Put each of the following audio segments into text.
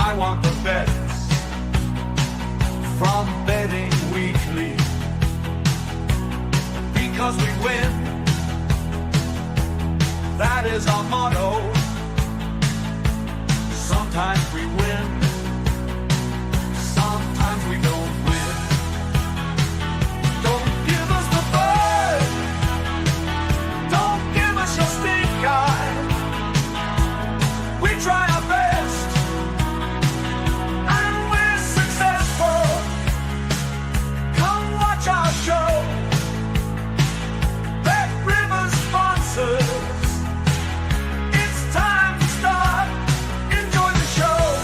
I want the bets from Betting Weekly, because we win. That is our motto. Sometimes we win, sometimes we don't win. Don't give us the bird, don't give us your stink eye. We try our best, and we're successful. Come watch our show. Bet Rivers sponsors. It's time to start. Enjoy the show.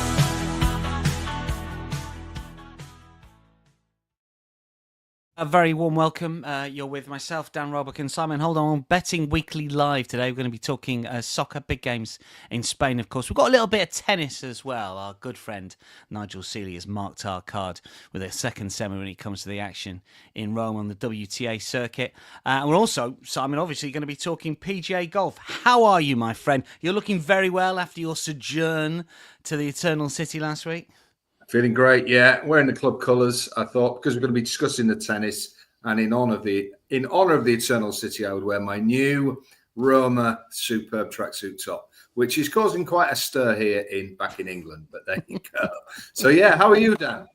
A very warm welcome. You're with myself, Dan Roebuck, and Simon Holden on Betting Weekly Live. Today we're going to be talking soccer, big games in Spain, of course. We've got a little bit of tennis as well. Our good friend Nigel Seeley has marked our card with a second semi when it comes to the action in Rome on the WTA circuit. And we're also, Simon, obviously going to be talking PGA Golf. How are you, my friend? You're looking very well after your sojourn to the Eternal City last week. Feeling great, yeah. Wearing the club colours, I thought, because we're going to be discussing the tennis, and in honour of the Eternal City, I would wear my new Roma superb tracksuit top, which is causing quite a stir here back in England. But there you go. So yeah, how are you, Dan?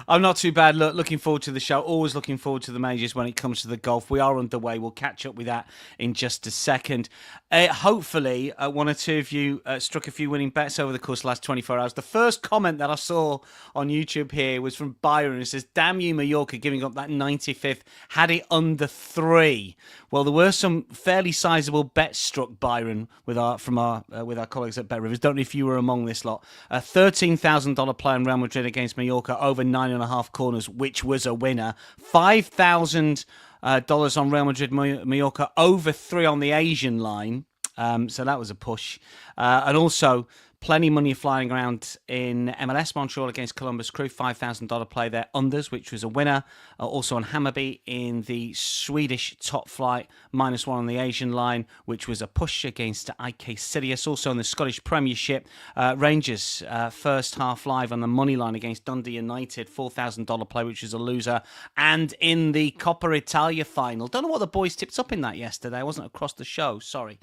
I'm not too bad. Looking forward to the show. Always looking forward to the majors when it comes to the golf. We are underway. We'll catch up with that in just a second. Hopefully, one or two of you struck a few winning bets over the course of the last 24 hours. The first comment that I saw on YouTube here was from Byron. It says, "Damn you, Mallorca, giving up that 95th. Had it under 3." Well, there were some fairly sizable bets struck, Byron, with our colleagues at Bet Rivers. Don't know if you were among this lot. A $13,000 play on Real Madrid against Mallorca over 9.5 corners, which was a winner. $5,000 on Real Madrid Mallorca over 3 on the Asian line. So that was a push. And also plenty of money flying around in MLS Montreal against Columbus Crew. $5,000 play there, unders, which was a winner. Also on Hammarby in the Swedish top flight, -1 on the Asian line, which was a push against IK Sirius. Also in the Scottish Premiership, Rangers first half live on the money line against Dundee United, $4,000 play, which was a loser. And in the Coppa Italia final, don't know what the boys tipped up in that yesterday. I wasn't across the show. Sorry,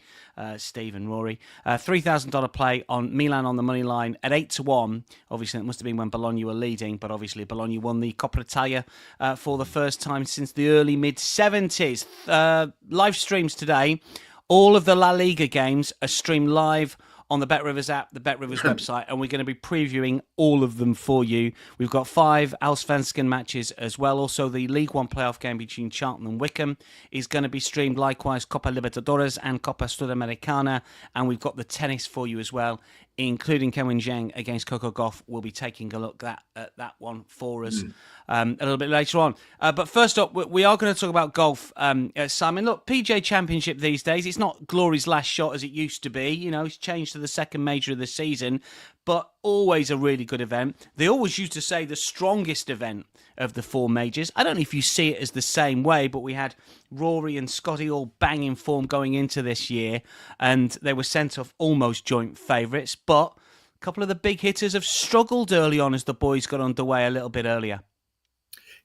Steve and Rory. $3,000 play on Milan on the money line at 8-1. Obviously, it must have been when Bologna were leading, but obviously Bologna won the Coppa Italia for the first time since the early mid-70s. Live streams today. All of the La Liga games are streamed live on the Bet Rivers app, the Bet Rivers website, and we're going to be previewing all of them for you. We've got 5 Allsvenskan matches as well. Also, the League One playoff game between Charlton and Wickham is going to be streamed. Likewise, Copa Libertadores and Copa Sudamericana. And we've got the tennis for you as well, including Qinwen Zheng against Coco Gauff. We'll be taking a look at that one for us a little bit later on. But first up, we are going to talk about golf, Simon. Look, PGA Championship these days, it's not glory's last shot as it used to be. You know, it's changed to the second major of the season, but always a really good event. They always used to say the strongest event of the 4 majors. I don't know if you see it as the same way, but we had Rory and Scotty all banging form going into this year, and they were sent off almost joint favourites, but a couple of the big hitters have struggled early on as the boys got underway a little bit earlier.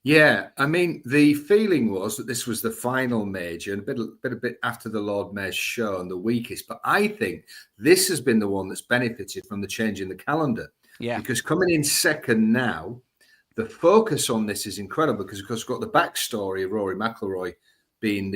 Yeah, I mean, the feeling was that this was the final major and a bit after the Lord Mayor's show and the weakest. But I think this has been the one that's benefited from the change in the calendar. Yeah. Because coming in second now, the focus on this is incredible because, of course, we've got the backstory of Rory McIlroy being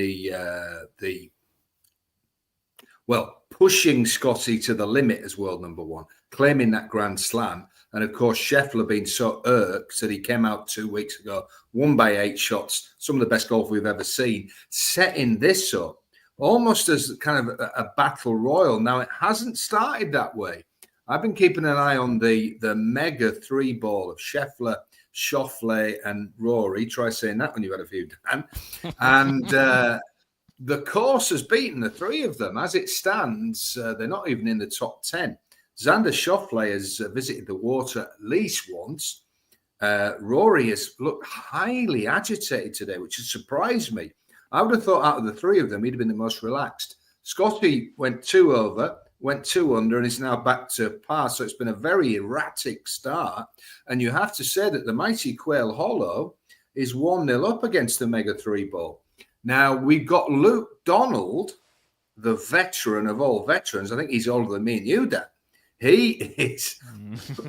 pushing Scotty to the limit as world number 1, claiming that Grand Slam. And, of course, Scheffler being so irked that he came out 2 weeks ago, won by 8 shots, some of the best golf we've ever seen, setting this up almost as kind of a battle royal. Now, it hasn't started that way. I've been keeping an eye on the mega 3-ball of Scheffler, Schauffele and Rory. Try saying that when you've had a few, Dan. And the course has beaten the 3 of them. As it stands, they're not even in the top 10. Xander Schauffele has visited the water at least once. Rory has looked highly agitated today, which has surprised me. I would have thought out of the 3 of them, he'd have been the most relaxed. Scotty went 2 over, went 2 under, and is now back to par. So it's been a very erratic start. And you have to say that the mighty Quail Hollow is 1-0 up against the Mega 3 ball. Now, we've got Luke Donald, the veteran of all veterans. I think he's older than me and you, Dan. He is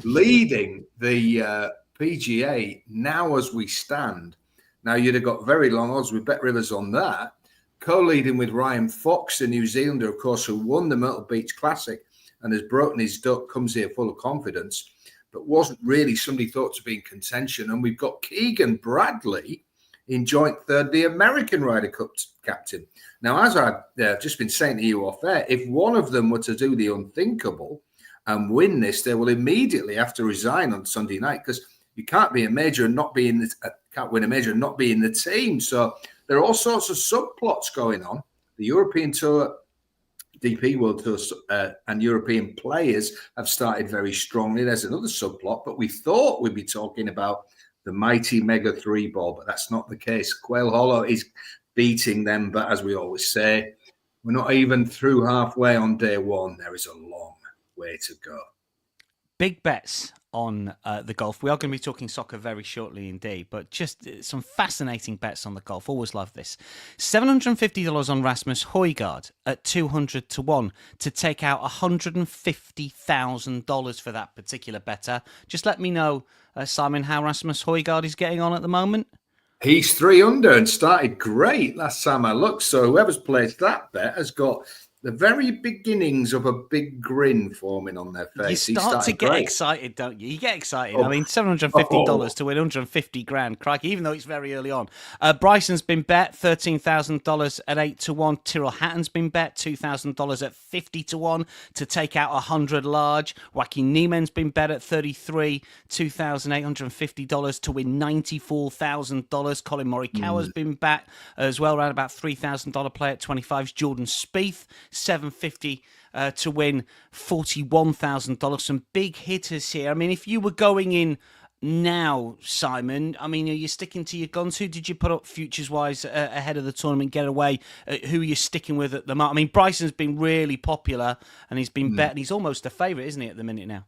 leading the PGA now as we stand. Now, you'd have got very long odds with Bet Rivers on that. Co-leading with Ryan Fox, the New Zealander, of course, who won the Myrtle Beach Classic and has broken his duck, comes here full of confidence, but wasn't really somebody thought to be in contention. And we've got Keegan Bradley in joint third, the American Ryder Cup captain. Now, as I've just been saying to you off air, if one of them were to do the unthinkable and win this, they will immediately have to resign on Sunday night, because you can't be a major and not be in the can't win a major and not be in the team. So there are all sorts of subplots going on. The European Tour, DP World Tour, and European players have started very strongly. There's another subplot, but we thought we'd be talking about the mighty Mega 3 ball, but that's not the case. Quail Hollow is beating them, but as we always say, we're not even through halfway on day one. There is a long way to go. Big bets on the golf. We are going to be talking soccer very shortly indeed, but just some fascinating bets on the golf. Always love this. $750 on Rasmus Højgaard at 200 to 1 to take out $150,000 for that particular better. Just let me know, Simon, how Rasmus Højgaard is getting on at the moment. He's 3 under and started great last time I looked. So whoever's placed that bet has got the very beginnings of a big grin forming on their face. You start to get excited, don't you? You get excited. I mean, $750 to win 150 grand. Crikey, even though it's very early on. Bryson's been bet $13,000 at 8 to 1. Tyrrell Hatton's been bet $2,000 at 50 to 1 to take out 100 large. Joaquin Niemann's been bet at 33, $2,850 to win $94,000. Colin Morikawa's been bet as well, around about $3,000 play at 25. Jordan Spieth, $750 to win $41,000. Some big hitters here. I mean, if you were going in now, Simon, I mean, are you sticking to your guns? Who did you put up futures-wise ahead of the tournament getaway? Who are you sticking with at the moment? I mean, Bryson's been really popular and he's been bet, and he's almost a favourite, isn't he, at the minute now?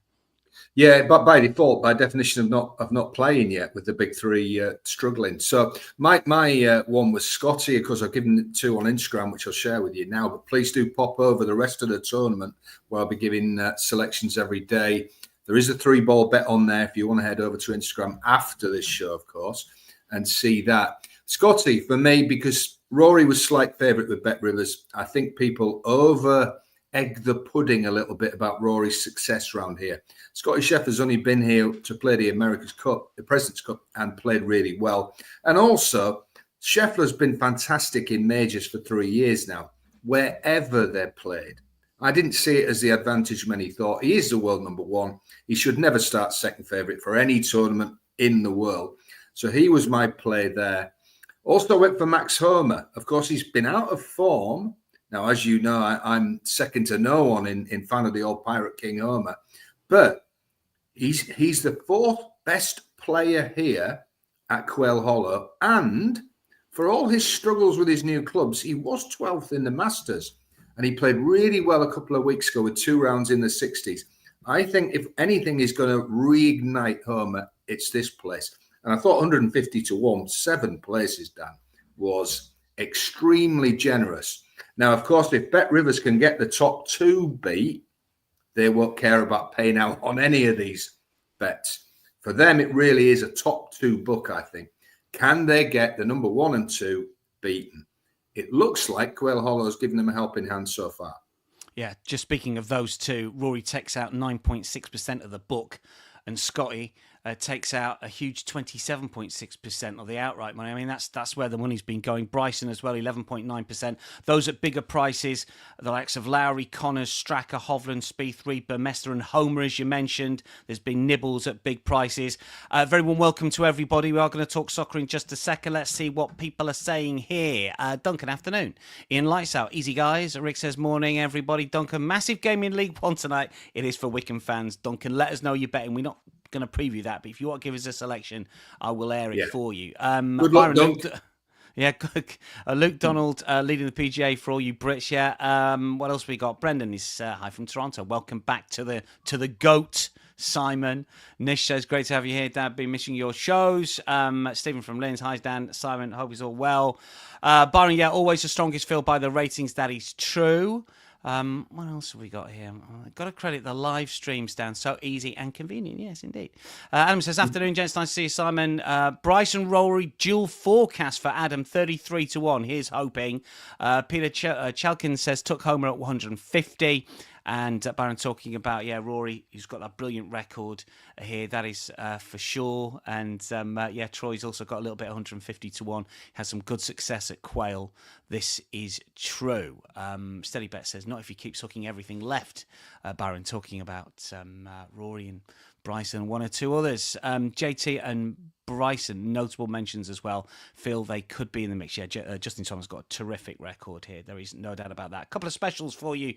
Yeah, but by default, by definition of not playing yet, with the big three struggling. So my one was Scotty. Of course, I've given it 2 on Instagram, which I'll share with you now. But please do pop over the rest of the tournament, where I'll be giving selections every day. There is a 3-ball bet on there if you want to head over to Instagram after this show, of course, and see that. Scotty, for me, because Rory was slight favourite with Bet Rivers, I think people egg the pudding a little bit about Rory's success round here. Scotty Scheffler's only been here to play the America's Cup, the President's Cup, and played really well. And also, Scheffler's been fantastic in majors for 3 years now, wherever they're played. I didn't see it as the advantage many thought. He is the world number 1. He should never start second favourite for any tournament in the world. So he was my play there. Also went for Max Homa. Of course, he's been out of form. Now, as you know, I'm second to no one in fan of the old Pirate King Homa. But he's the 4th best player here at Quail Hollow. And for all his struggles with his new clubs, he was 12th in the Masters. And he played really well a couple of weeks ago with 2 rounds in the 60s. I think if anything is going to reignite Homa, it's this place. And I thought 150 to 1, 7 places, Dan, was extremely generous. Now, of course, if Bet Rivers can get the top 2 beat, they won't care about paying out on any of these bets. For them, it really is a top 2 book, I think. Can they get the number 1 and 2 beaten? It looks like Quail Hollow's given them a helping hand so far. Yeah, just speaking of those two, Rory takes out 9.6% of the book, and Scotty takes out a huge 27.6% of the outright money. I mean, that's where the money's been going. Bryson as well, 11.9%. Those at bigger prices, the likes of Lowry, Connors, Stracker, Hovland, Spieth, Reed, Burmester and Homer, as you mentioned. There's been nibbles at big prices. Very warm welcome to everybody. We are going to talk soccer in just a second. Let's see what people are saying here. Duncan, afternoon. Ian Lights Out. Easy, guys. Rick says, morning, everybody. Duncan, massive game in League One tonight. It is for Wycombe fans. Duncan, let us know you're betting. We're not going to preview that, but if you want to give us a selection, I will air it for you. Good luck, Duncan. Yeah, Luke Donald leading the PGA for all you Brits. Yeah. What else we got? Brendan is hi from Toronto. Welcome back to the GOAT, Simon. Nish says, great to have you here, Dad. Been missing your shows. Stephen from Linz. Hi, Dan. Simon, hope he's all well. Byron, yeah, always the strongest field by the ratings. That is true. What else have we got here? I've got to credit the live streams, Dan. So easy and convenient. Yes, indeed. Adam says, afternoon, gents. Nice to see you, Simon. Bryson Rory dual forecast for Adam, 33-1. Here's hoping. Peter Chalkin says, took Homer at 150. And Byron talking about, Rory, who's got that brilliant record here. That is for sure. And Troy's also got a little bit 150-1. Has some good success at Quail. This is true. Steady Bet says, not if he keeps hooking everything left. Byron talking about Rory and Bryson and one or two others. JT and Bryson, notable mentions as well, feel they could be in the mix. Yeah, Justin Thomas got a terrific record here. There is no doubt about that. A couple of specials for you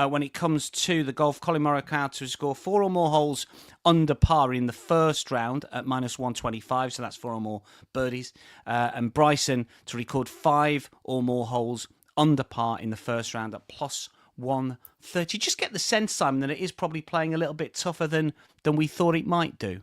when it comes to the golf. Colin Morikawa to score 4 or more holes under par in the first round at -125, so that's 4 or more birdies. And Bryson to record 5 or more holes under par in the first round at +130. Just get the sense, Simon, that it is probably playing a little bit tougher than we thought it might do.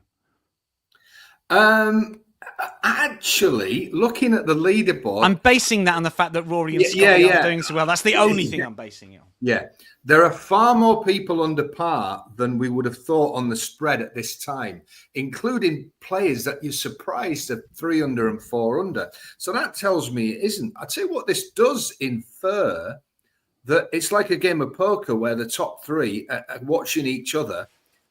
Actually, looking at the leaderboard, I'm basing that on the fact that Rory and Scotty are doing so well. That's the only thing I'm basing it on. Yeah, there are far more people under par than we would have thought on the spread at this time, including players that you're surprised at 3 under and 4 under. So that tells me it isn't. I tell you what, this does infer that it's like a game of poker where the top 3 are watching each other.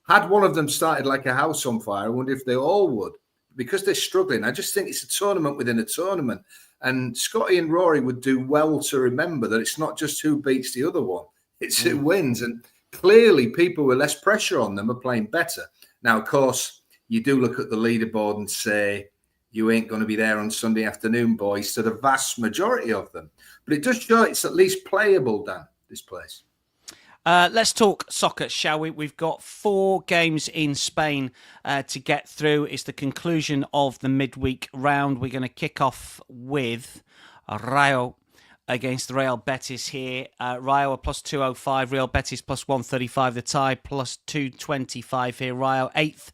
Had one of them started like a house on fire, I wonder if they all would. Because they're struggling. I just think it's a tournament within a tournament. And Scotty and Rory would do well to remember that it's not just who beats the other one. It's who wins. And clearly people with less pressure on them are playing better. Now, of course, you do look at the leaderboard and say, you ain't going to be there on Sunday afternoon, boys, to the vast majority of them. But it does show it's at least playable, Dan, this place. Let's talk soccer, shall we? We've got 4 games in Spain to get through. It's the conclusion of the midweek round. We're going to kick off with Rayo against Real Betis here. Rayo are +205, Real Betis +135. The tie +225 here. Rayo 8th,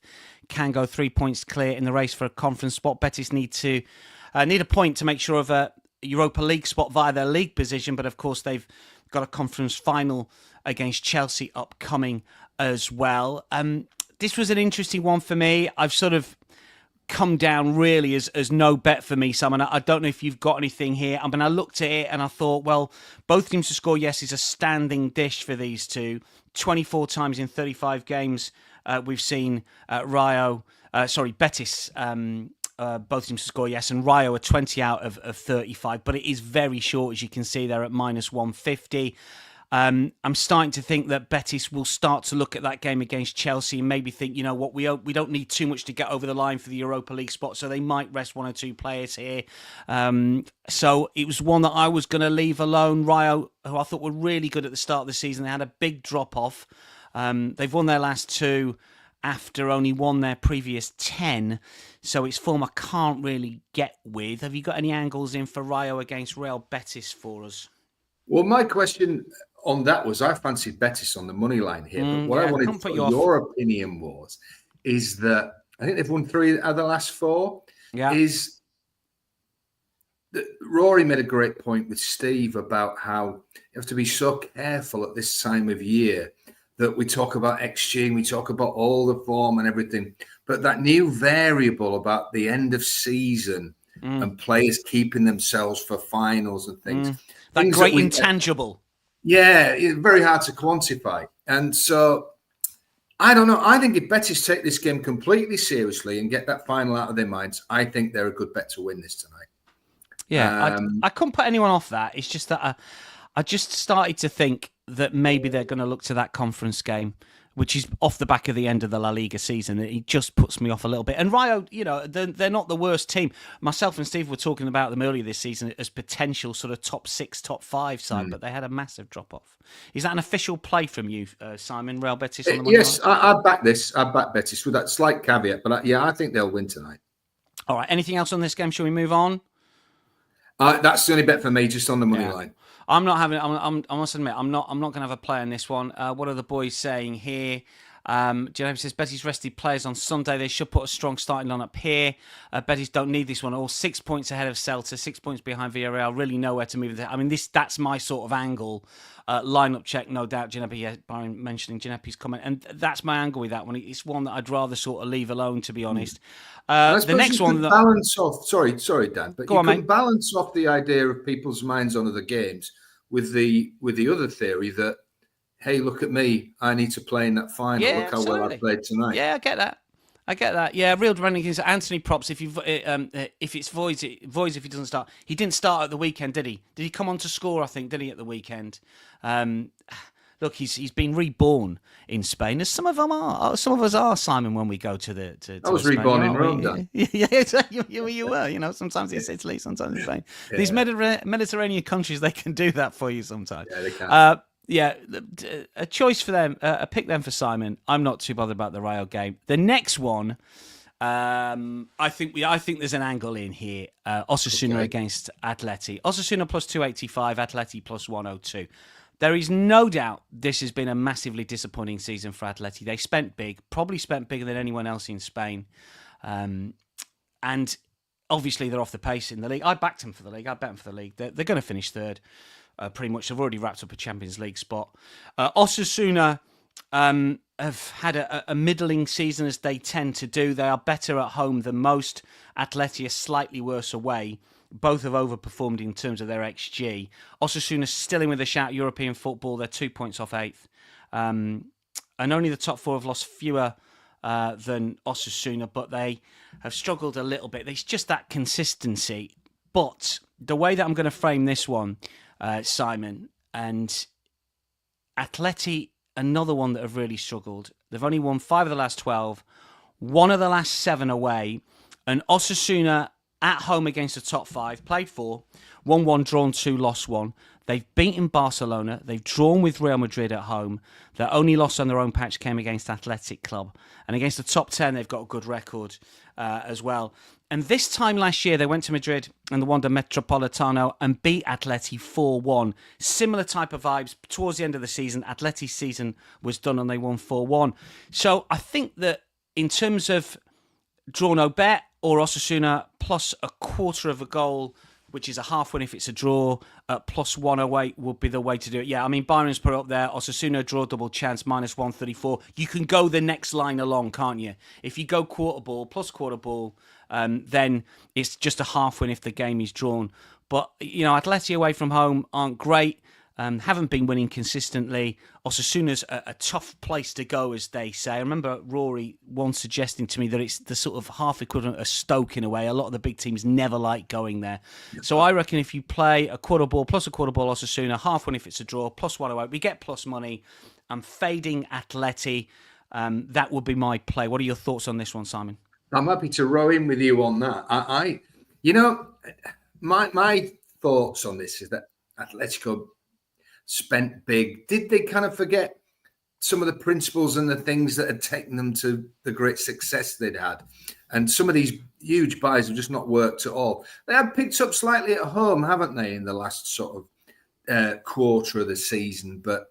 can go 3 points clear in the race for a conference spot. Betis need a point to make sure of a Europa League spot via their league position, but of course they've got a conference final against Chelsea upcoming as well. This was an interesting one for me. I've sort of come down really as no bet for me, Simon. I don't know if you've got anything here. I mean, I looked at it and I thought, well, both teams to score yes is a standing dish for these two. 24 times in 35 games we've seen Betis both teams to score yes, and Rayo are 20 out of 35, but it is very short, as you can see there at -150. I'm starting to think that Betis will start to look at that game against Chelsea and maybe think, you know what, we don't need too much to get over the line for the Europa League spot, so they might rest 1 or 2 players here. So it was one that I was going to leave alone. Rayo, who I thought were really good at the start of the season, they had a big drop-off. They've won their last 2 after only won their previous 10, so it's form I can't really get with. Have you got any angles in for Rayo against Real Betis for us? Well, my question on that was, I fancied Betis on the money line here, but what I wanted to your opinion is that I think they've won 3 out of the last 4. Yeah. Is that Rory made a great point with Steve about how you have to be so careful at this time of year that we talk about XG and we talk about all the form and everything, but that new variable about the end of season and players keeping themselves for finals and things. That great intangible. Yeah, it's very hard to quantify. And so, I don't know. I think if Betis take this game completely seriously and get that final out of their minds, I think they're a good bet to win this tonight. Yeah, I couldn't put anyone off that. It's just that I just started to think that maybe they're going to look to that conference game, which is off the back of the end of the La Liga season. It just puts me off a little bit. And Rayo, you know, they're not the worst team. Myself and Steve were talking about them earlier this season as potential sort of top 6, top 5 side, but they had a massive drop-off. Is that an official play from you, Simon, Real Betis on the money Yes, I'd back this. I'd back Betis with that slight caveat. But I think they'll win tonight. All right, anything else on this game? Shall we move on? That's the only bet for me, just on the money Yeah. line. I'm not having. I must admit, I'm not going to have a play on this one. What are the boys saying here? Getafe says Betis rested players on Sunday. They should put a strong starting lineup here. Betis don't need this one. All 6 points ahead of Celta, 6 points behind Villarreal. Really nowhere to move. I mean, that's my sort of angle. Lineup check, no doubt. Getafe, Byron mentioning Getape's comment, and that's my angle with that one. It's one that I'd rather sort of leave alone, to be honest. The next one, balance off. Sorry, Dan, but you can mate. balance off the idea of people's minds on other games with the other theory that, hey, look at me, I need to play in that final. Yeah, look how well I played tonight. Yeah, I get that. Yeah, real rankings. Anthony props. If it's Voids if he doesn't start, he didn't start at the weekend, did he? Did he come on to score? I think did he at the weekend? Look, he's been reborn in Spain, as some of them are. Some of us are, Simon. When we go to I was Spain, reborn in Rome, Dan. you were. You know, sometimes it's Italy, sometimes it's Spain. Yeah. These Mediterranean countries, they can do that for you sometimes. Yeah, they can. Yeah, a choice for them, a pick them for Simon. I'm not too bothered about the Rayo game. The next one, I think there's an angle in here. Osasuna against Atleti. Osasuna plus 285, Atleti plus 102. There is no doubt this has been a massively disappointing season for Atleti. They spent big, probably spent bigger than anyone else in Spain, and obviously they're off the pace in the league. I backed them for the league. I bet them for the league. They're going to finish third. Pretty much, they've already wrapped up a Champions League spot. Osasuna have had a middling season, as they tend to do. They are better at home than most. Atleti are slightly worse away. Both have overperformed in terms of their XG. Osasuna still in with a shout. European football, they're 2 points off eighth. And only the top four have lost fewer than Osasuna, but they have struggled a little bit. There's just that consistency. But the way that I'm going to frame this one, Simon, and Atleti, another one that have really struggled. They've only won 5 of the last 12, 1 of the last 7 away, and Osasuna at home against the top 5, played 4, won 1, drawn 2, lost 1. They've beaten Barcelona. They've drawn with Real Madrid at home. Their only loss on their own patch came against Athletic Club. And against the top 10, they've got a good record as well. And this time last year, they went to Madrid and the Wanda Metropolitano and beat Atleti 4-1. Similar type of vibes. Towards the end of the season, Atleti's season was done and they won 4-1. So I think that in terms of draw no bet or Osasuna plus a quarter of a goal, which is a half win if it's a draw, plus 108 would be the way to do it. Yeah, I mean, Byron's put it up there. Osasuna draw double chance, minus 134. You can go the next line along, can't you? If you go quarter ball, plus quarter ball, then it's just a half win if the game is drawn. But, you know, Atleti away from home aren't great. Haven't been winning consistently. Osasuna's a tough place to go, as they say. I remember Rory once suggesting to me that it's the sort of half equivalent of Stoke in a way. A lot of the big teams never like going there. So I reckon if you play a quarter ball plus a quarter ball Osasuna, half one if it's a draw, plus 108, we get plus money. I'm fading Atleti. That would be my play. What are your thoughts on this one, Simon? I'm happy to row in with you on that. My thoughts on this is that Atletico spent big. Did they kind of forget some of the principles and the things that had taken them to the great success they'd had? And some of these huge buys have just not worked at all. They have picked up slightly at home, haven't they, in the last sort of quarter of the season? But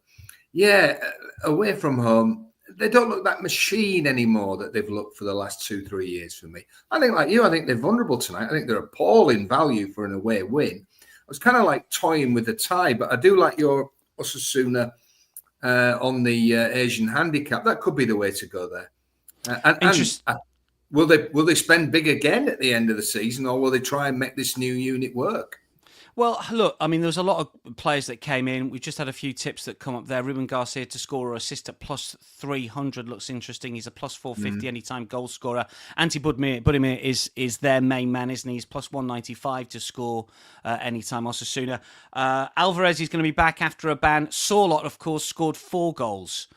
yeah, away from home, they don't look that machine anymore that they've looked for the last 2-3 years for me. I think, like you, I think they're vulnerable tonight. I think they're appalling value for an away win. I was kind of like toying with the tie, but I do like your Osasuna on the Asian handicap. That could be the way to go there. Will they spend big again at the end of the season, or will they try and make this new unit work? Well, look, I mean, there's a lot of players that came in. We've just had a few tips that come up there. Ruben Garcia to score or assist at plus 300 looks interesting. He's a plus 450 anytime goal scorer. Ante Budimir is their main man, isn't he? He's plus 195 to score anytime Osasuna. Alvarez is going to be back after a ban. Sorloth, of course, scored 4 goals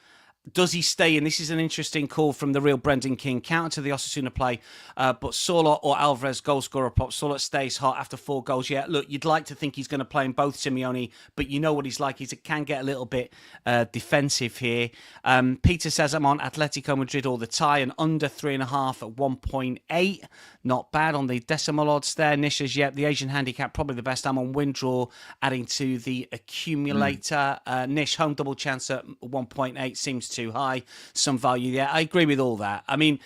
Does he stay in? This is an interesting call from the real Brendan King. Counter to the Osasuna play, but Sorloth or Alvarez goal scorer prop. Sorloth stays hot after 4 goals. Yeah, look, you'd like to think he's going to play in both, Simeone, but you know what he's like. He can get a little bit defensive here. Peter says I'm on Atletico Madrid or the tie and under 3.5 at 1.8. Not bad on the decimal odds there. Nisha's, the Asian handicap, probably the best. I'm on win draw, adding to the accumulator. Nish, home double chance at 1.8 seems too high. Some value there. I agree with all that. I mean,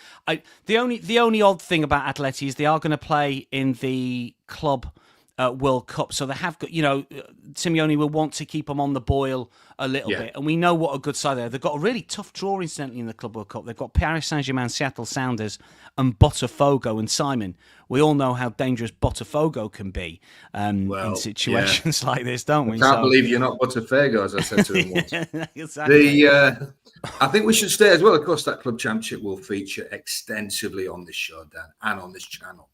the only odd thing about Atleti is they are going to play in the club World Cup, so they have got, Simeone will want to keep them on the boil a little bit, and we know what a good side they are. They've got a really tough draw, incidentally, in the Club World Cup. They've got Paris Saint-Germain, Seattle Sounders, and Botafogo. And Simon, we all know how dangerous Botafogo can be in situations like this, don't we? I can't believe you're not Botafogo, as I said to him once. Exactly. I think we should stay as well. Of course, that club championship will feature extensively on this show, Dan, and on this channel.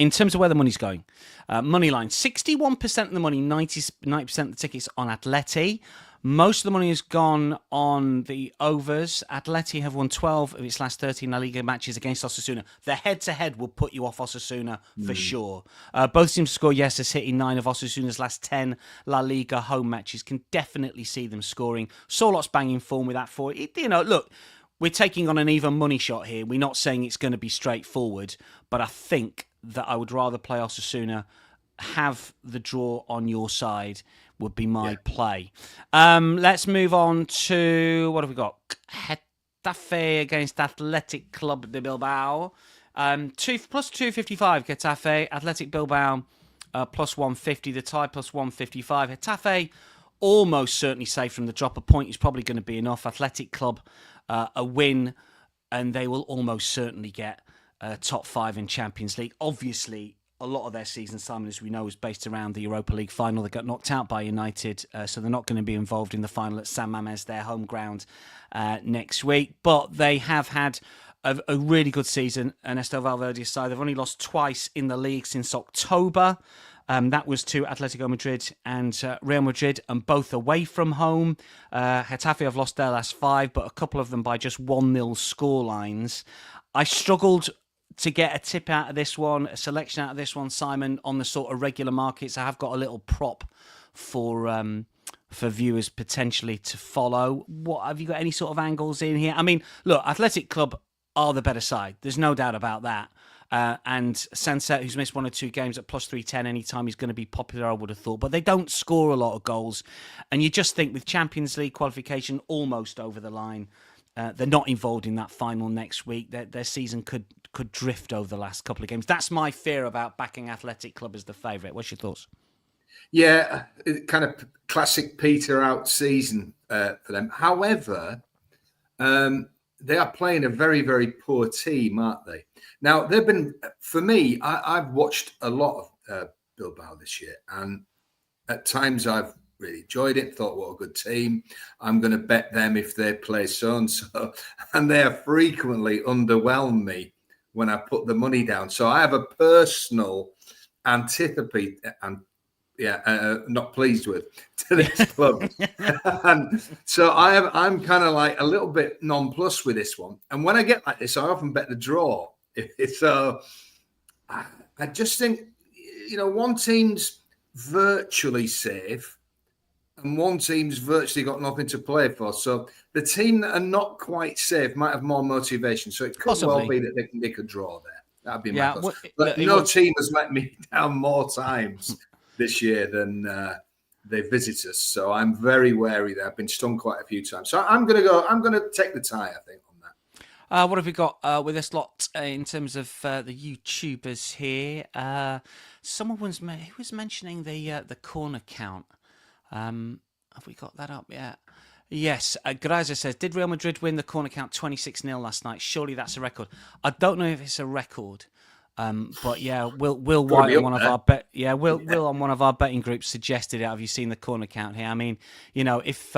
In terms of where the money's going, money line, 61% of the money, 90% of the tickets on Atleti. Most of the money has gone on the overs. Atleti have won 12 of its last 13 LaLiga matches against Osasuna. The head-to-head will put you off Osasuna for sure. Both teams to score, yes, is hitting 9 of Osasuna's last 10 LaLiga home matches. Can definitely see them scoring. Sorloth's banging form with that 4. Look, we're taking on an even money shot here. We're not saying it's going to be straightforward, but I think that I would rather play Osasuna, have the draw on your side would be my play. Let's move on to, what have we got? Getafe against Athletic Club de Bilbao. Plus 255 Getafe, Athletic Bilbao plus 150, the tie plus 155. Getafe almost certainly safe from the drop. A point is probably going to be enough. Athletic Club a win, and they will almost certainly get top 5 in Champions League. Obviously, a lot of their season, Simon, as we know, is based around the Europa League final. They got knocked out by United, so they're not going to be involved in the final at San Mamés, their home ground, next week. But they have had a really good season. Ernesto Valverde's side, they've only lost twice in the league since October. That was to Atletico Madrid and Real Madrid, and both away from home. Getafe have lost their last 5, but a couple of them by just 1-0 scorelines. I struggled to get a tip out of this one, a selection out of this one, Simon, on the sort of regular markets. I have got a little prop for viewers potentially to follow. What have you got? Any sort of angles in here? I mean, look, Athletic Club are the better side. There's no doubt about that. And Sanset, who's missed 1 or 2 games at plus 310 anytime, he's going to be popular, I would have thought. But they don't score a lot of goals. And you just think with Champions League qualification almost over the line, they're not involved in that final next week. Their season could drift over the last couple of games. That's my fear about backing Athletic Club as the favourite. What's your thoughts? Yeah, kind of classic peter out season for them. However, they are playing a very, very poor team, aren't they? Now, they've been, for me, I've watched a lot of Bilbao this year, and at times I've really enjoyed it, thought, what a good team. I'm going to bet them if they play so-and-so. And they have frequently underwhelmed me when I put the money down. So I have a personal antipathy and not pleased with to this club. And so I'm kind of like a little bit nonplussed with this one. And when I get like this, I often bet the draw. So I just think, one team's virtually safe and one team's virtually got nothing to play for. So the team that are not quite safe might have more motivation. So it could Possibly. well be that they could draw there. That'd be my thoughts. But team has let me down more times this year than they visit us. So I'm very wary there. I've been stung quite a few times. So I'm going to take the tie, I think, on that. What have we got with this lot in terms of the YouTubers here? Someone was mentioning the corner count. Have we got that up yet? Yes. Graza says, did Real Madrid win the corner count 26-0 last night? Surely that's a record. I don't know if it's a record. But yeah, Will White on one of our Will on one of our betting groups suggested it. Have you seen the corner count here? I mean, if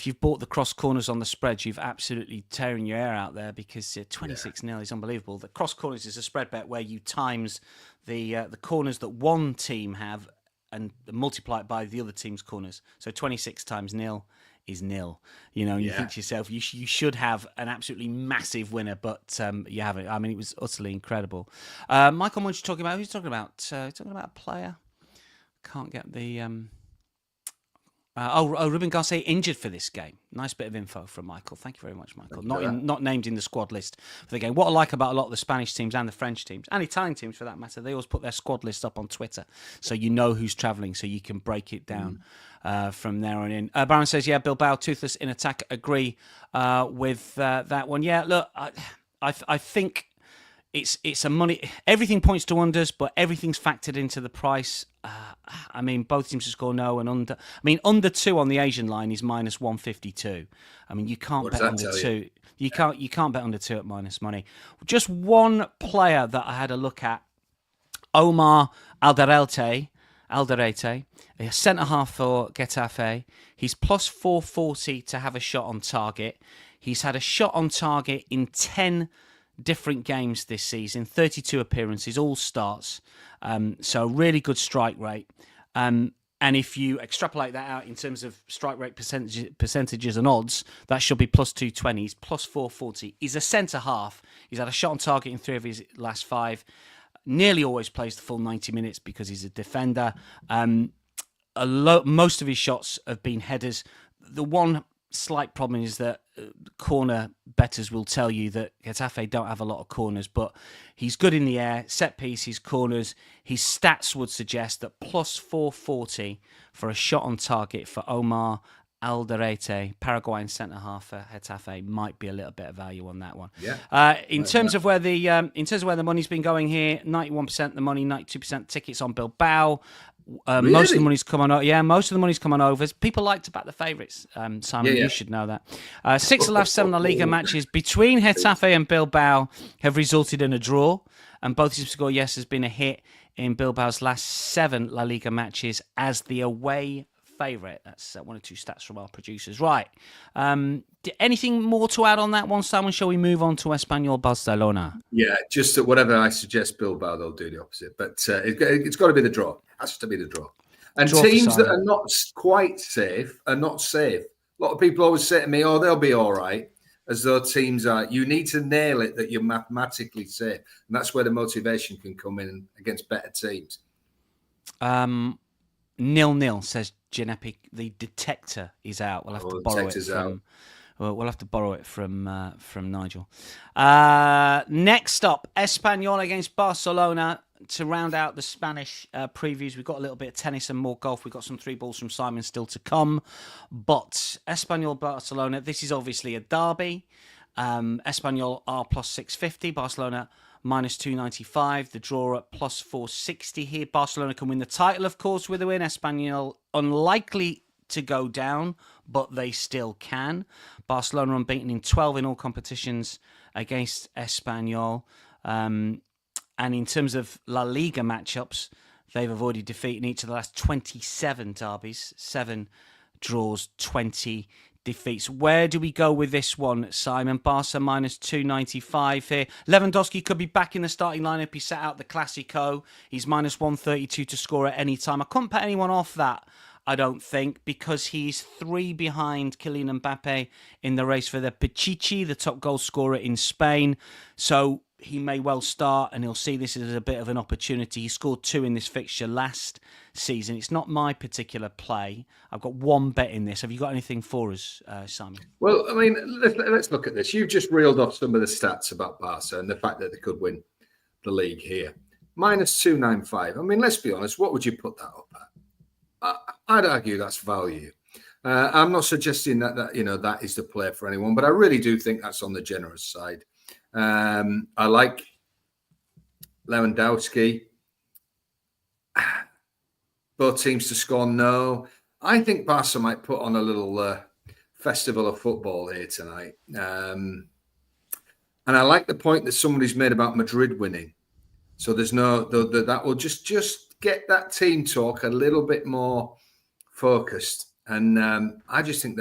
you've bought the cross corners on the spread, you've absolutely tearing your hair out there because 26-0 is unbelievable. The cross corners is a spread bet where you times the corners that one team have and multiply it by the other team's corners. So 26 times 0 is nil. You know, and you think to yourself, you should have an absolutely massive winner, but you haven't. I mean, it was utterly incredible. Michael, what are you talking about? Who's talking about? Talking about a player. Can't get the. Ruben Garcia injured for this game. Nice bit of info from Michael. Thank you very much, Michael. Not named in the squad list for the game. What I like about a lot of the Spanish teams and the French teams and Italian teams for that matter, they always put their squad list up on Twitter, so you know who's travelling, so you can break it down from there on in. Baron says, yeah, Bilbao toothless in attack. Agree with that one. Yeah, look, I think it's a money. Everything points to unders, but everything's factored into the price. I mean, both teams to score no and under. I mean, under 2 on the Asian line is minus 152. I mean, you can't bet under 2. You can't bet under 2 at minus money. Just one player that I had a look at, Omar Alderete, a centre half for Getafe. He's plus 440 to have a shot on target. He's had a shot on target in 10 different games this season, 32 appearances, all starts. So really good strike rate. And if you extrapolate that out in terms of strike rate percentages and odds, that should be plus 220. He's plus 440. He's a centre half. He's had a shot on target in 3 of his last 5. Nearly always plays the full 90 minutes because he's a defender. Most of his shots have been headers. The one slight problem is that corner bettors will tell you that Getafe don't have a lot of corners, but he's good in the air, set pieces, corners. His stats would suggest that plus 440 for a shot on target for Omar Alderete, Paraguayan centre half for Getafe, might be a little bit of value on that one. Yeah. In terms of where the money's been going here, 91% the money, 92% tickets on Bilbao. Really? Most of the money's come on. Most of the money's come on overs. People like to back the favourites. Simon, you should know that. 6 of the last 7 LaLiga matches between Getafe and Bilbao have resulted in a draw, and both teams score yes has been a hit in Bilbao's last 7 LaLiga matches as the away favourite. That's 1 or 2 stats from our producers. Right. Anything more to add on that one, Simon? Shall we move on to Espanyol Barcelona? Yeah, just that whatever I suggest Bilbao, they'll do the opposite. But it's got to be the draw. It has to be the draw. And Draw teams that are not quite safe are not safe. A lot of people always say to me, oh, they'll be all right, as though teams are. You need to nail it that you're mathematically safe. And that's where the motivation can come in against better teams. 0-0, says Genepic. The detector is out. We'll have to borrow it from. We'll have to borrow it from Nigel. Next up, Espanyol against Barcelona. To round out the Spanish previews, we've got a little bit of tennis and more golf. We've got some 3 balls from Simon still to come. But Espanyol Barcelona, this is obviously a derby. Espanyol are plus 650. Barcelona minus 295. The draw at plus 460 here. Barcelona can win the title, of course, with a win. Espanyol unlikely to go down, but they still can. Barcelona unbeaten in 12 in all competitions against Espanyol. And in terms of La Liga matchups, they've avoided defeat in each of the last 27 derbies. 7 draws, 20 defeats. Where do we go with this one, Simon? Barca minus 295 here. Lewandowski could be back in the starting lineup. He sat out the Clásico. He's minus 132 to score at any time. I couldn't put anyone off that, I don't think, because he's 3 behind Kylian Mbappe in the race for the Pichichi, the top goal scorer in Spain. So he may well start, and he'll see this as a bit of an opportunity. He scored 2 in this fixture last season. It's not my particular play. I've got 1 bet in this. Have you got anything for us, Simon? Well, I mean, let's look at this. You've just reeled off some of the stats about Barca and the fact that they could win the league here. Minus 295. I mean, let's be honest. What would you put that up at? I'd argue that's value. I'm not suggesting that that is the play for anyone, but I really do think that's on the generous side. I like Lewandowski. Both teams to score no. I think Barca might put on a little festival of football here tonight. And I like the point that somebody's made about Madrid winning. So there's no that will just get that team talk a little bit more focused. And I just think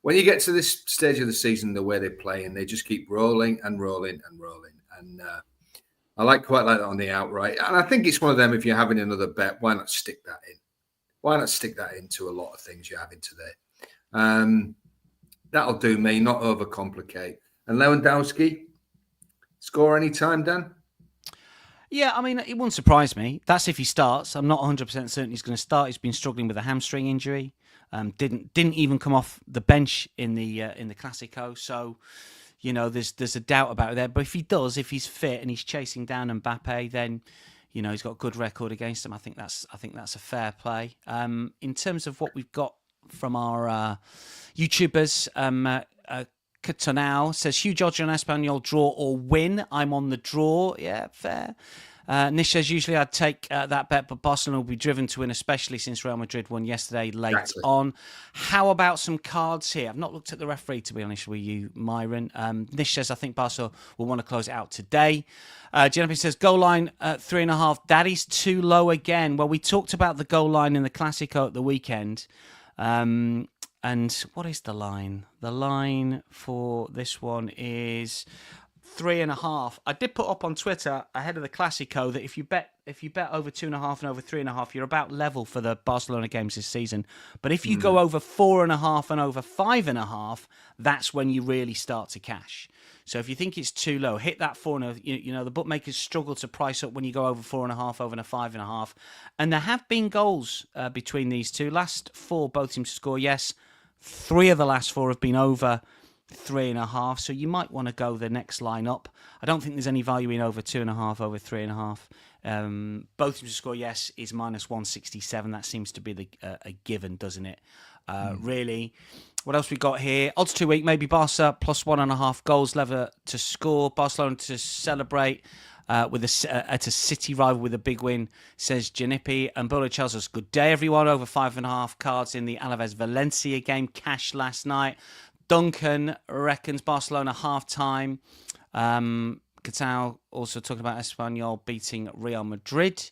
when you get to this stage of the season, the way they play, and they just keep rolling and rolling and rolling. And I quite like that on the outright. And I think it's one of them, if you're having another bet, why not stick that in? Why not stick that into a lot of things you're having today? That'll do me, not overcomplicate. And Lewandowski, score any time, Dan? Yeah, I mean, it wouldn't surprise me. That's if he starts. I'm not 100% certain he's going to start. He's been struggling with a hamstring injury. Didn't even come off the bench in the Clasico. So, there's a doubt about it there. But if he does, if he's fit and he's chasing down Mbappe, then he's got a good record against him. I think that's a fair play. In terms of what we've got from our YouTubers, Catonau says huge odds on Espanyol draw or win. I'm on the draw. Yeah, fair. Nish says usually I'd take that bet, but Barcelona will be driven to win, especially since Real Madrid won yesterday late on. How about some cards here? I've not looked at the referee, to be honest with you, Myron. Nish says I think Barca will want to close it out today. Jennifer says goal line 3.5. Daddy's too low again. Well, we talked about the goal line in the Clasico at the weekend. And what is the line? The line for this one is 3.5. I did put up on Twitter ahead of the Clasico that if you bet over 2.5 and over 3.5, you're about level for the Barcelona games this season. But if you go over 4.5 and over 5.5, that's when you really start to cash. So if you think it's too low, hit that 4. The bookmakers struggle to price up when you go over 4.5, over a 5.5. And there have been goals between these two. Last 4, both teams score, yes. 3 of the last 4 have been over 3.5. So you might want to go the next line up. I don't think there's any value in over 2.5, over 3.5. Both teams to score, yes, is minus 167. That seems to be a given, doesn't it? Really. What else we got here? Odds 2 week, maybe Barca plus 1.5 goals lever to score. Barcelona to celebrate at a City rival with a big win, says Janipi. And Bolo tells us, good day, everyone. Over 5.5 cards in the Alaves-Valencia game. Cash last night. Duncan reckons Barcelona half-time. Catal also talking about Espanyol beating Real Madrid.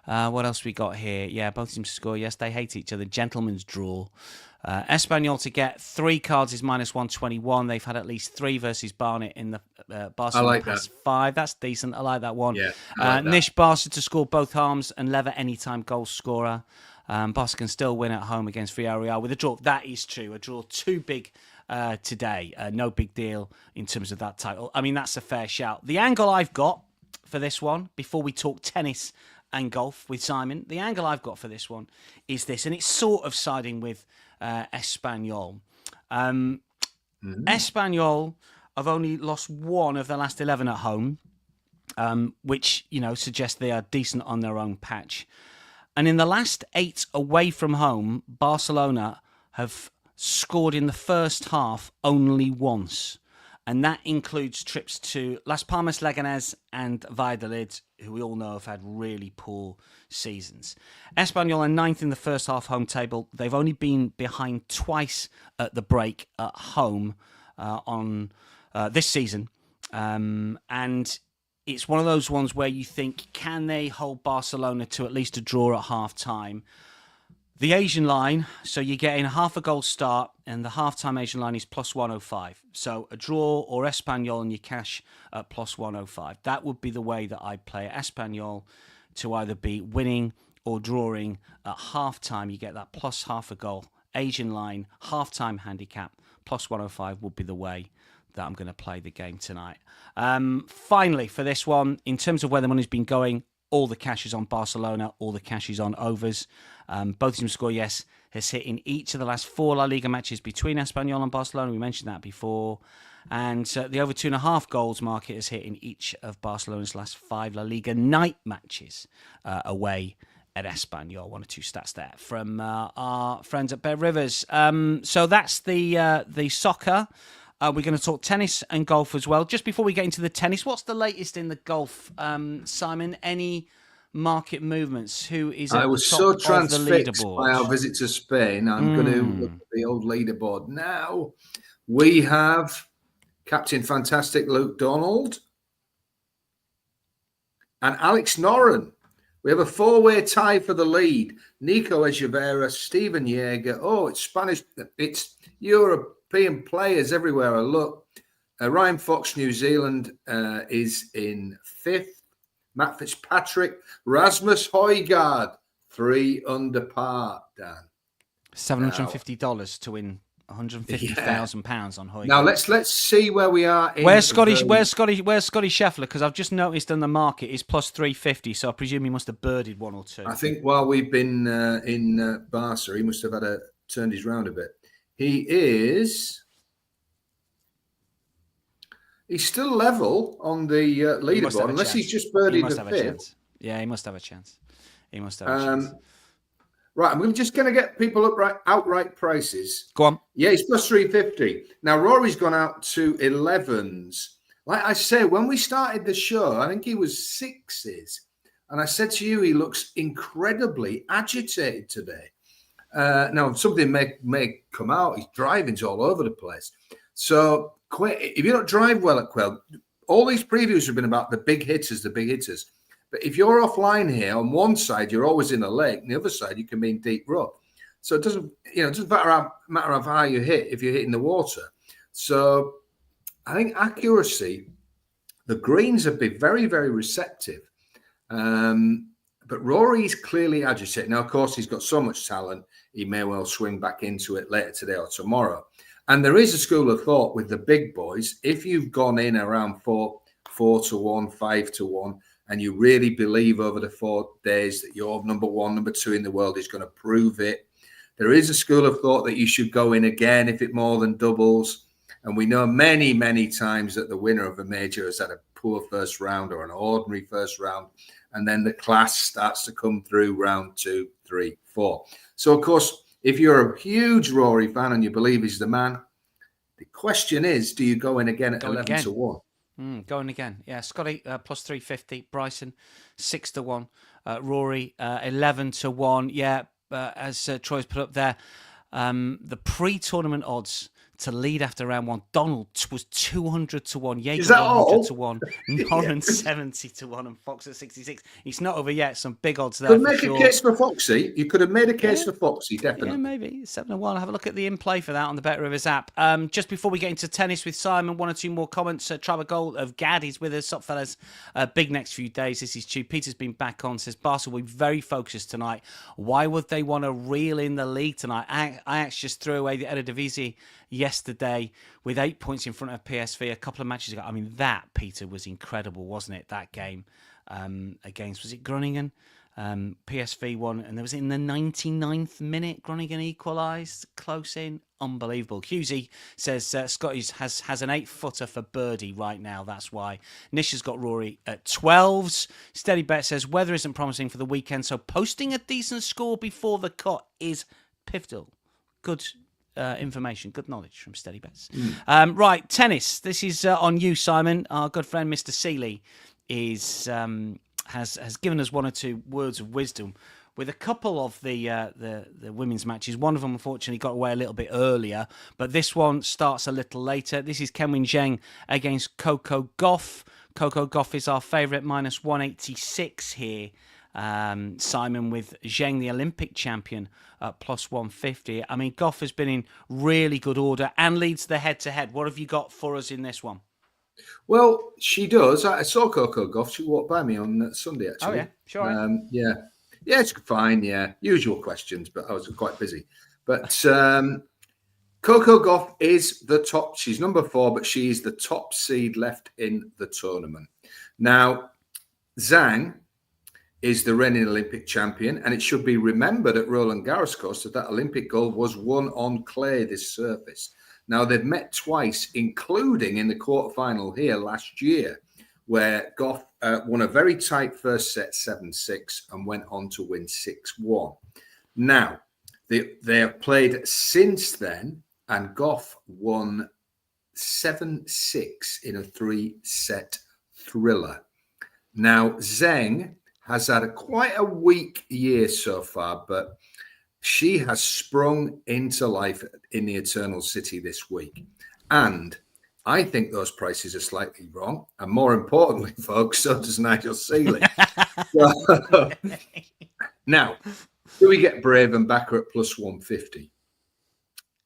What else we got here? Yeah, both teams score. Yes, they hate each other. Gentleman's draw. Espanyol to get 3 cards is minus 121. They've had at least 3 versus Barnet in the Barcelona past 5. That's decent. I like that one. Yeah, like Nish Barca to score both arms and Lever anytime goal scorer. Barca can still win at home against Villarreal with a draw. That is true. A draw too big today. No big deal in terms of that title. I mean, that's a fair shout. The angle I've got for this one, before we talk tennis and golf with Simon, the angle I've got for this one is this, and it's sort of siding with Espanyol. Espanyol have only lost 1 of their last 11 at home, which, suggests they are decent on their own patch. And in the last 8 away from home, Barcelona have scored in the first half only once. And that includes trips to Las Palmas, Leganés and Valladolid, who we all know have had really poor seasons. Espanyol are 9th in the first half home table. They've only been behind twice at the break at home on this season. And it's one of those ones where you think, can they hold Barcelona to at least a draw at half-time? The Asian line, so you're getting half a goal start, and the half-time Asian line is plus 105. So a draw or Espanyol and you cash at plus 105. That would be the way that I'd play Espanyol to either be winning or drawing at half-time. You get that plus half a goal. Asian line, half-time handicap, plus 105 would be the way that I'm going to play the game tonight. Finally, for this one, in terms of where the money's been going, all the cash is on Barcelona, all the cash is on overs. Both teams score, yes, has hit in each of the last 4 La Liga matches between Espanyol and Barcelona. We mentioned that before. And the over 2.5 goals market has hit in each of Barcelona's last 5 La Liga night matches away at Espanyol. 1 or 2 stats there from our friends at Bear Rivers. So that's the soccer. We're going to talk tennis and golf as well. Just before we get into the tennis, what's the latest in the golf, Simon? Any market movements? Who is at I was the top so of the transfixed leaderboard? by our visit to Spain. I'm going to look at the old leaderboard now. We have Captain Fantastic Luke Donald and Alex Noren. We have a 4-way tie for the lead. Nico Echeverria, Steven Yeager. Oh, it's Spanish. It's European players everywhere I look. Ryan Fox, New Zealand, is in 5th. Matt Fitzpatrick, Rasmus Højgaard, 3 under par, Dan. $750 to win £150,000 on Huygens. Now let's see where we are. Where's Scotty Scheffler? Because I've just noticed on the market is plus 350. So I presume he must have birdied one or two. I think while we've been in Barca, he must have turned his round a bit. He's still level on the leaderboard, unless he's just birdied the fifth. Yeah, he must have a chance. Right, I'm just going to get people outright prices. Go on. Yeah, he's plus 350. Now, Rory's gone out to 11s. Like I say, when we started the show, I think he was 6s. And I said to you, he looks incredibly agitated today. Now, something may come out. His driving's all over the place. So, if you don't drive well at Quail, all these previews have been about the big hitters. But if you're offline here, on one side, you're always in a lake. On the other side, you can be in deep rough. So it doesn't matter of how you hit if you're hitting the water. So I think accuracy, the greens have been very, very receptive. But Rory's clearly agitated. Now, of course, he's got so much talent, he may well swing back into it later today or tomorrow. And there is a school of thought with the big boys. If you've gone in around 4 to 1, 5 to 1, and you really believe over the 4 days that you're number 1, number 2 in the world is going to prove it, there is a school of thought that you should go in again if it more than doubles. And we know many, many times that the winner of a major has had a poor first round or an ordinary first round. And then the class starts to come through round 2, 3, 4. So, of course, if you're a huge Rory fan and you believe he's the man, the question is, do you go in again at 11 to 1? Going again. Yeah, Scotty, plus 350. Bryson, 6 to 1. Rory, 11 to 1. Yeah, as Troy's put up there, the pre-tournament odds to lead after round 1. Donald was 200 to 1. Jaeger 100 to 1. Noren 70 to 1, and Fox at 66. It's not over yet. Some big odds there. Could make a case for Foxy. You could have made a case for Foxy, definitely. Yeah, maybe 7 to 1. Have a look at the in-play for that on the Bet Rivers app. Just before we get into tennis with Simon, 1 or 2 more comments. Trevor Gold of Gad is with us. Up, fellas. Big next few days. This is Stu. Peter's been back on. Says Barca will be very focused tonight. Why would they want to reel in the league tonight? Ajax just threw away the Eredivisie yesterday with 8 points in front of PSV a couple of matches ago. I mean, that, Peter, was incredible, wasn't it? That game against, was it Groningen? PSV won, and there was in the 99th minute, Groningen equalised, close in, unbelievable. Husey says Scotty has an 8-footer for birdie right now, that's why. Nish has got Rory at 12s. Steady Bet says weather isn't promising for the weekend, so posting a decent score before the cut is pivotal. Good information, good knowledge from Steady Bets. Right, tennis. This is on you, Simon. Our good friend Mr. Seeley is has given us 1 or 2 words of wisdom with a couple of the women's matches. One of them, unfortunately, got away a little bit earlier, but this one starts a little later. This is Qinwen Zheng against Coco Gauff. Coco Gauff is our favourite, minus 186 here. Simon, with Zheng, the Olympic champion, at plus 150. I mean, Gauff has been in really good order and leads the head-to-head. What have you got for us in this one? Well, she does. I saw Coco Gauff. She walked by me on Sunday, actually. Oh, yeah. Sure. Yeah, it's fine, yeah. Usual questions, but I was quite busy. But Coco Gauff is the top. She's number 4, but she's the top seed left in the tournament. Now, Zheng is the reigning Olympic champion, and it should be remembered at Roland Garros course that Olympic gold was won on clay, this surface. Now, they've met twice, including in the quarterfinal here last year, where Gauff won a very tight first set, 7-6, and went on to win 6-1. Now, they have played since then, and Gauff won 7-6 in a 3-set thriller. Now, Zheng has had quite a weak year so far, but she has sprung into life in the Eternal City this week. And I think those prices are slightly wrong. And more importantly, folks, so does Nigel Seeley. Now, do we get brave and back her at plus 150?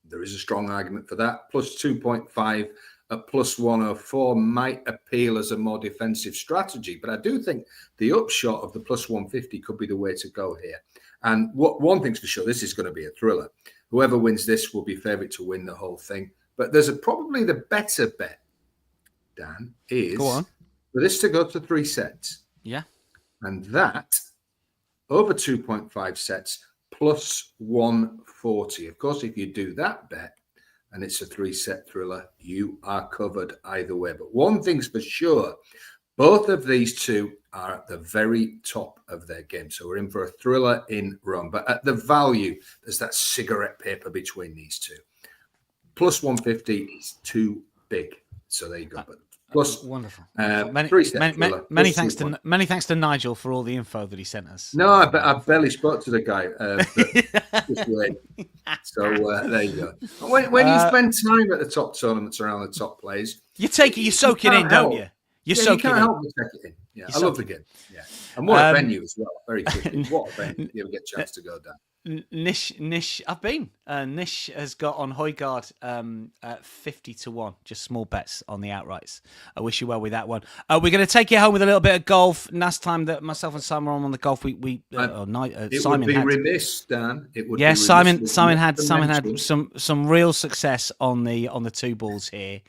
There is a strong argument for that. Plus 2.5 at plus 104 might appeal as a more defensive strategy. But I do think the upshot of the plus 150 could be the way to go here. And one thing's for sure, this is going to be a thriller. Whoever wins this will be favourite to win the whole thing. But there's probably the better bet, Dan, is Go on. for this to go to 3 sets. Yeah. And that over 2.5 sets plus 140. Of course, if you do that bet and it's a 3-set thriller, you are covered either way. But one thing's for sure, both of these two are at the very top of their game. So we're in for a thriller in Rome. But at the value, there's that cigarette paper between these two. Plus 150 is too big. So there you go. But plus, wonderful. Many thanks to Nigel for all the info that he sent us. No, I barely spoke to the guy. Just wait. So there you go. When you spend time at the top tournaments around the top players, you soak it in, don't you? You can't help but take it in. Yeah, I love the game. Yeah, and what a venue as well. Very quickly, what a venue! You ever get a chance to go down? Nish, I've been. Nish has got on Højgaard at 50-1, just small bets on the outrights. I wish you well with that one. We're going to take you home with a little bit of golf. Last time that myself and Simon were on the golf, it Simon would be remiss, Dan. It would. Yeah, be Simon had some real success on the 2 balls here.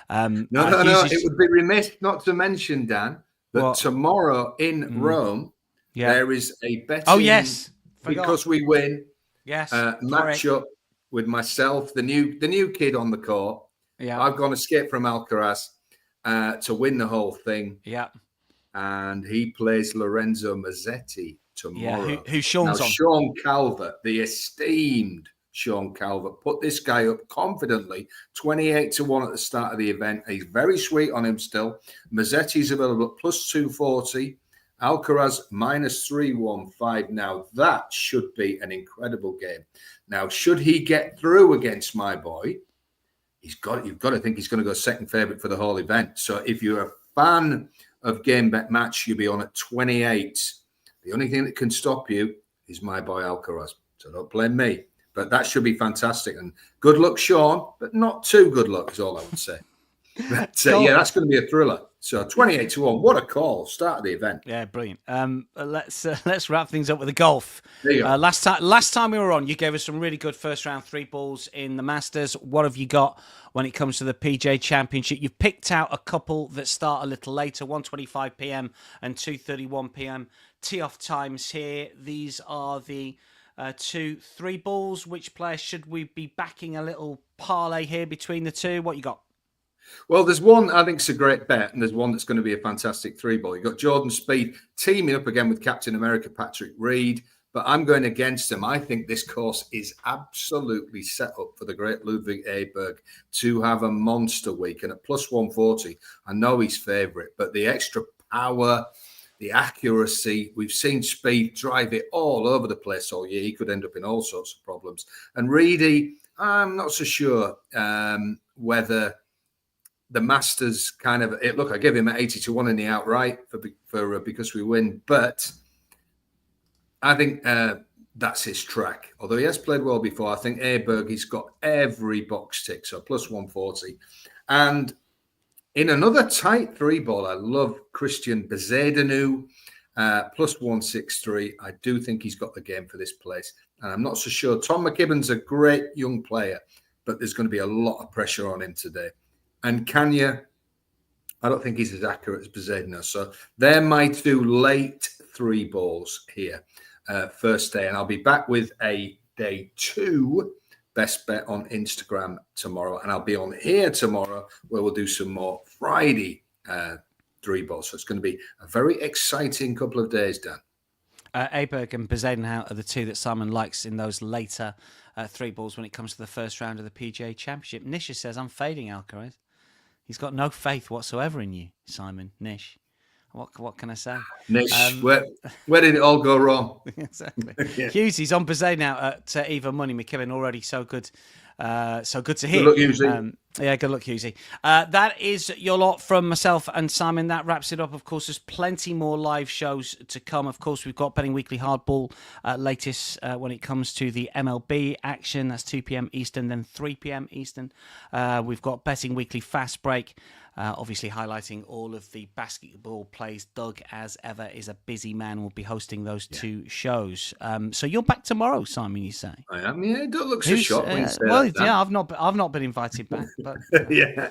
No. It would be remiss not to mention, Dan, that tomorrow in Rome there is a betting. Oh yes. Because we win, yes, match up with myself, the new kid on the court. Yeah, I've gone escape from Alcaraz to win the whole thing. Yeah, and he plays Lorenzo Mazzetti tomorrow. Yeah, who Sean's on? Sean Calvert, the esteemed Sean Calvert, put this guy up confidently, 28-1 at the start of the event. He's very sweet on him still. Mazzetti's available at plus 240. Alcaraz minus 315. Now that should be an incredible game. Now, should he get through against my boy, you've got to think he's going to go second favourite for the whole event. So if you're a fan of game bet match, you'll be on at 28. The only thing that can stop you is my boy Alcaraz. So don't blame me. But that should be fantastic. And good luck, Sean, but not too good luck is all I would say. But that's going to be a thriller. So 28-1, what a call! Start of the event. Yeah, brilliant. Let's wrap things up with the golf. There you go. Last time we were on, you gave us some really good first round 3 balls in the Masters. What have you got when it comes to the PGA Championship? You've picked out a couple that start a little later, 1:25 p.m. and 2:31 p.m. tee-off times here. These are the 2 3 balls. Which player should we be backing a little parlay here between the two? What you got? Well, there's one I think is a great bet, and there's one that's going to be a fantastic 3 ball. You've got Jordan Spieth teaming up again with Captain America Patrick Reed, but I'm going against him. I think this course is absolutely set up for the great Ludwig Aberg to have a monster week. And at plus 140, I know he's favourite, but the extra power, the accuracy, we've seen Spieth drive it all over the place all year. He could end up in all sorts of problems. And Reedy, I'm not so sure whether the Masters kind of look. I gave him at 80-1 in the outright for because we win, but I think that's his track. Although he has played well before, I think Aberg, he's got every box tick. So plus 140, and in another tight 3 ball, I love Christian Bezuidenhout, plus 163. I do think he's got the game for this place, and I'm not so sure. Tom McKibben's a great young player, but there's going to be a lot of pressure on him today. And Kanya, I don't think he's as accurate as Bezuidenhout. So they're my 2 late 3 balls here, first day. And I'll be back with a day 2 best bet on Instagram tomorrow. And I'll be on here tomorrow where we'll do some more Friday 3 balls. So it's going to be a very exciting couple of days, Dan. Aberg and Bezuidenhout are the 2 that Simon likes in those later 3 balls when it comes to the first round of the PGA Championship. Nisha says, I'm fading Alcaraz. He's got no faith whatsoever in you, Simon. Nish. What can I say? Nish, where did it all go wrong? Exactly. Yeah. Hughes, he's on Bezuidenhout at even money. McKibben already so good. So good to hear. Good luck, Hughesy. Good luck, Hughesy. That is your lot from myself and Simon. That wraps it up. Of course, there's plenty more live shows to come. Of course, we've got Betting Weekly Hardball latest when it comes to the MLB action. That's 2 p.m. Eastern, then 3 p.m. Eastern. We've got Betting Weekly Fast Break obviously highlighting all of the basketball plays. Doug, as ever, is a busy man. Will be hosting those two shows. So you're back tomorrow, Simon, you say? I am. Yeah, don't look so shocked when you say well, that, Dan. yeah, I've not been invited back, but Yeah.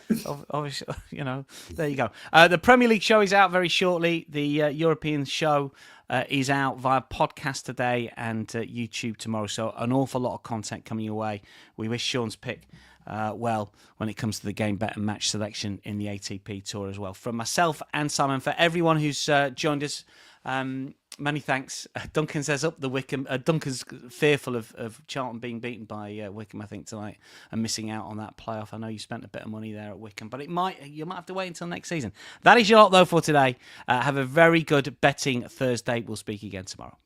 obviously, there you go. The Premier League show is out very shortly. The European show is out via podcast today and YouTube tomorrow. So an awful lot of content coming your way. We wish Sean's pick well when it comes to the game bet and match selection in the ATP Tour as well. From myself and Simon, for everyone who's joined us, many thanks. Duncan says up the Wickham. Duncan's fearful of Charlton being beaten by Wickham, I think, tonight and missing out on that playoff. I know you spent a bit of money there at Wickham, but you might have to wait until next season. That is your lot, though, for today. Have a very good betting Thursday. We'll speak again tomorrow.